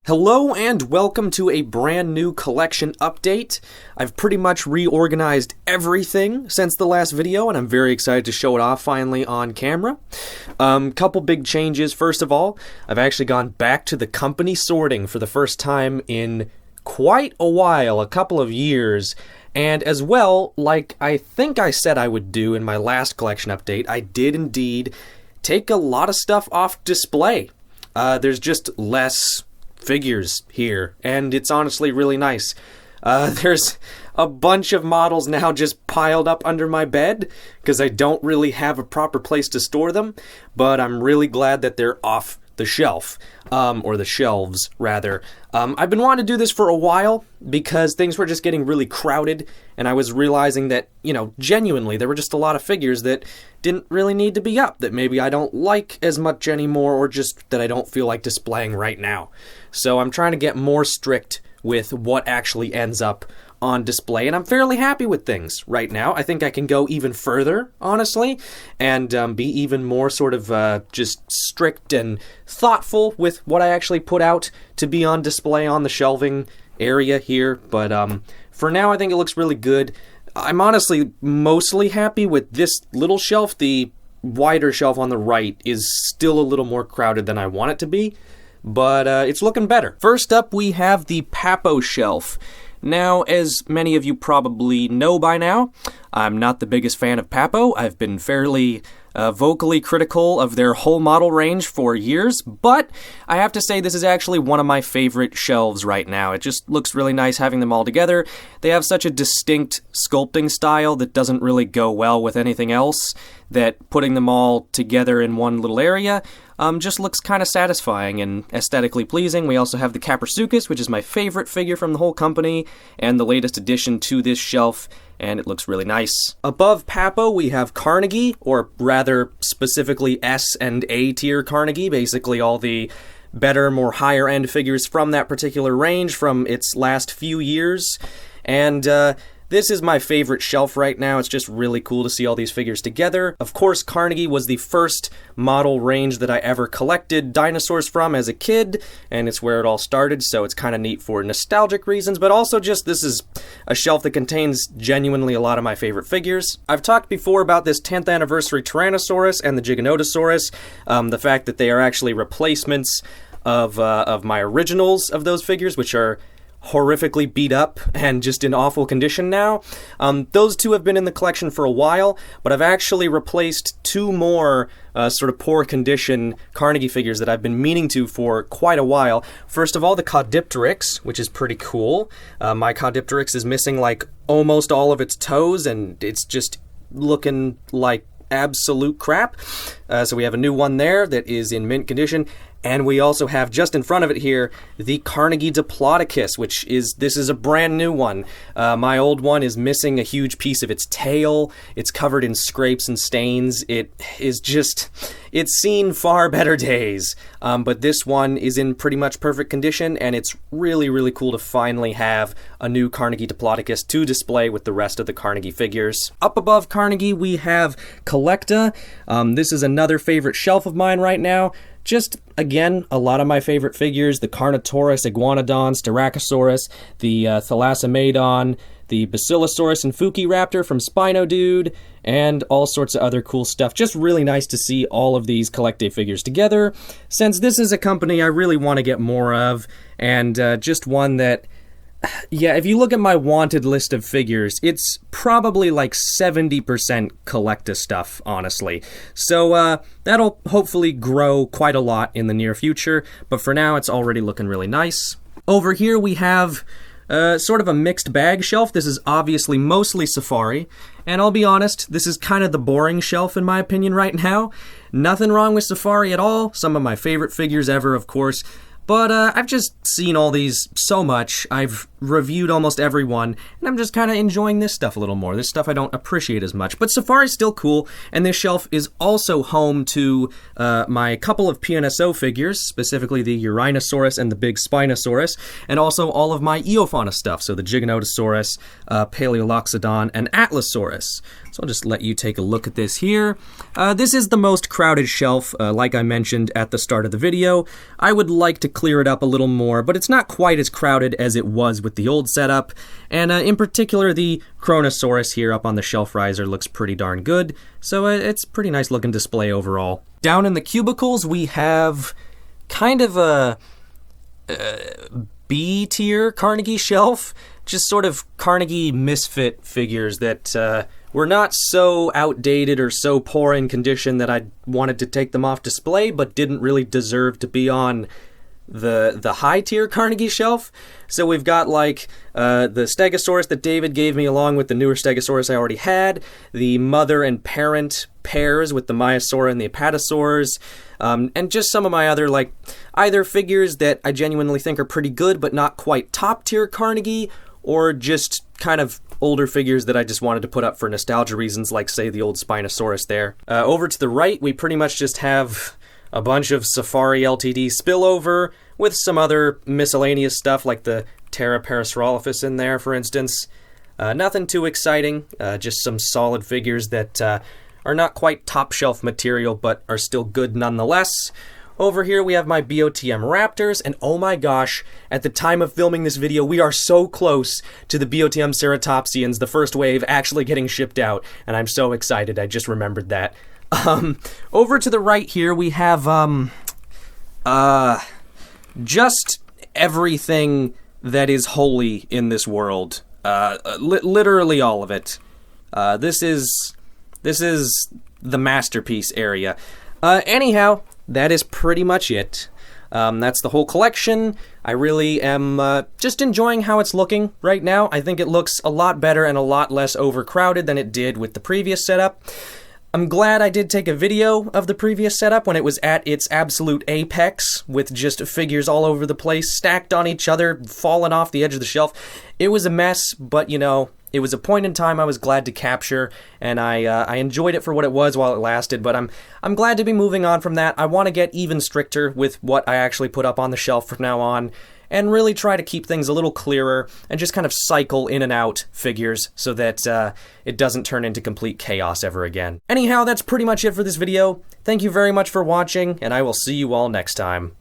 Hello and welcome to a brand new collection update. I've pretty much reorganized everything since the last video, and I'm very excited to show it off finally on camera. Couple big changes. First of all, I've actually gone back to the company sorting for the first time in quite a while, a couple of years. And as well, like I think I said I would do in my last collection update, I did indeed take a lot of stuff off display. There's just less figures here, and it's honestly really nice. There's a bunch of models now just piled up under my bed because I don't really have a proper place to store them, but I'm really glad that they're off the shelf, or the shelves rather. I've been wanting to do this for a while because things were just getting really crowded, and I was realizing that, genuinely there were just a lot of figures that didn't really need to be up, that maybe I don't like as much anymore, or just that I don't feel like displaying right now. So I'm trying to get more strict with what actually ends up on display, and I'm fairly happy with things right now. I think I can go even further, honestly, and be even more sort of just strict and thoughtful with what I actually put out to be on display on the shelving area here. But for now, I think it looks really good. I'm honestly mostly happy with this little shelf. The wider shelf on the right is still a little more crowded than I want it to be, but it's looking better. First up, we have the Papo shelf. Now, as many of you probably know by now, I'm not the biggest fan of Papo. I've been fairly vocally critical of their whole model range for years, but I have to say this is actually one of my favorite shelves right now. It just looks really nice having them all together. They have such a distinct sculpting style that doesn't really go well with anything else, that putting them all together in one little area just looks kind of satisfying and aesthetically pleasing. We also have the Caprasuchus, which is my favorite figure from the whole company, and the latest addition to this shelf, and it looks really nice. Above Papo, we have Carnegie, or rather specifically S and A tier Carnegie, basically all the better, more higher end figures from that particular range from its last few years. And this is my favorite shelf right now. It's just really cool to see all these figures together. Of course, Carnegie was the first model range that I ever collected dinosaurs from as a kid, and it's where it all started, so it's kind of neat for nostalgic reasons, but also just this is a shelf that contains genuinely a lot of my favorite figures. I've talked before about this 10th anniversary Tyrannosaurus and the Giganotosaurus, the fact that they are actually replacements of my originals of those figures, which are horrifically beat up and just in awful condition now. Those two have been in the collection for a while, but I've actually replaced two more sort of poor condition Carnegie figures that I've been meaning to for quite a while. First of all, the Caudipteryx, which is pretty cool. My Caudipteryx is missing like almost all of its toes, and it's just looking like absolute crap. So we have a new one there that is in mint condition. And we also have, just in front of it here, the Carnegie Diplodocus, this is a brand new one. My old one is missing a huge piece of its tail. It's covered in scrapes and stains. It's seen far better days. But this one is in pretty much perfect condition, and it's really, really cool to finally have a new Carnegie Diplodocus to display with the rest of the Carnegie figures. Up above Carnegie, we have Collecta. This is another favorite shelf of mine right now. Just, again, a lot of my favorite figures, the Carnotaurus, Iguanodon, Styracosaurus, the Thalassemodon, the Basilosaurus and Fukiraptor from Spino Dude, and all sorts of other cool stuff. Just really nice to see all of these collective figures together, since this is a company I really want to get more of, and just one that, yeah, if you look at my wanted list of figures, it's probably like 70% Collecta stuff, honestly. So that'll hopefully grow quite a lot in the near future, but for now it's already looking really nice. Over here we have sort of a mixed bag shelf. This is obviously mostly Safari, and I'll be honest, this is kind of the boring shelf in my opinion right now. Nothing wrong with Safari at all. Some of my favorite figures ever, of course. But I've just seen all these so much, I've reviewed almost every one, and I'm just kind of enjoying this stuff a little more. This stuff I don't appreciate as much, but so far it's still cool, and this shelf is also home to my couple of PNSO figures, specifically the Urinosaurus and the big Spinosaurus, and also all of my Eofauna stuff, so the Giganotosaurus, Paleoloxodon, and Atlasaurus. So I'll just let you take a look at this here. This is the most crowded shelf, like I mentioned at the start of the video. I would like to clear it up a little more, but it's not quite as crowded as it was with the old setup. And in particular, the Kronosaurus here up on the shelf riser looks pretty darn good. So it's a pretty nice looking display overall. Down in the cubicles, we have kind of a B-tier Carnegie shelf. Just sort of Carnegie misfit figures that were not so outdated or so poor in condition that I wanted to take them off display, but didn't really deserve to be on the high-tier Carnegie shelf. So we've got like the Stegosaurus that David gave me along with the newer Stegosaurus I already had, the mother and parent pairs with the Maiasaura and the Apatosaurs, and just some of my other, like, either figures that I genuinely think are pretty good but not quite top-tier Carnegie, or just kind of older figures that I just wanted to put up for nostalgia reasons, like, say, the old Spinosaurus there. Over to the right, we pretty much just have a bunch of Safari LTD spillover with some other miscellaneous stuff, like the Pteroparasaurolophus in there, for instance. Nothing too exciting, just some solid figures that are not quite top-shelf material, but are still good nonetheless. Over here we have my BOTM Raptors, and oh my gosh, at the time of filming this video, we are so close to the BOTM Ceratopsians, the first wave, actually getting shipped out, and I'm so excited, I just remembered that. Over to the right here, we have, just everything that is holy in this world. Literally all of it. This is the masterpiece area. Anyhow, that is pretty much it. That's the whole collection. I really am just enjoying how it's looking right now. I think it looks a lot better and a lot less overcrowded than it did with the previous setup. I'm glad I did take a video of the previous setup when it was at its absolute apex, with just figures all over the place, stacked on each other, falling off the edge of the shelf. It was a mess, but, you know, it was a point in time I was glad to capture, and I enjoyed it for what it was while it lasted, but I'm glad to be moving on from that. I want to get even stricter with what I actually put up on the shelf from now on, and really try to keep things a little clearer, and just kind of cycle in and out figures so that it doesn't turn into complete chaos ever again. Anyhow, that's pretty much it for this video. Thank you very much for watching, and I will see you all next time.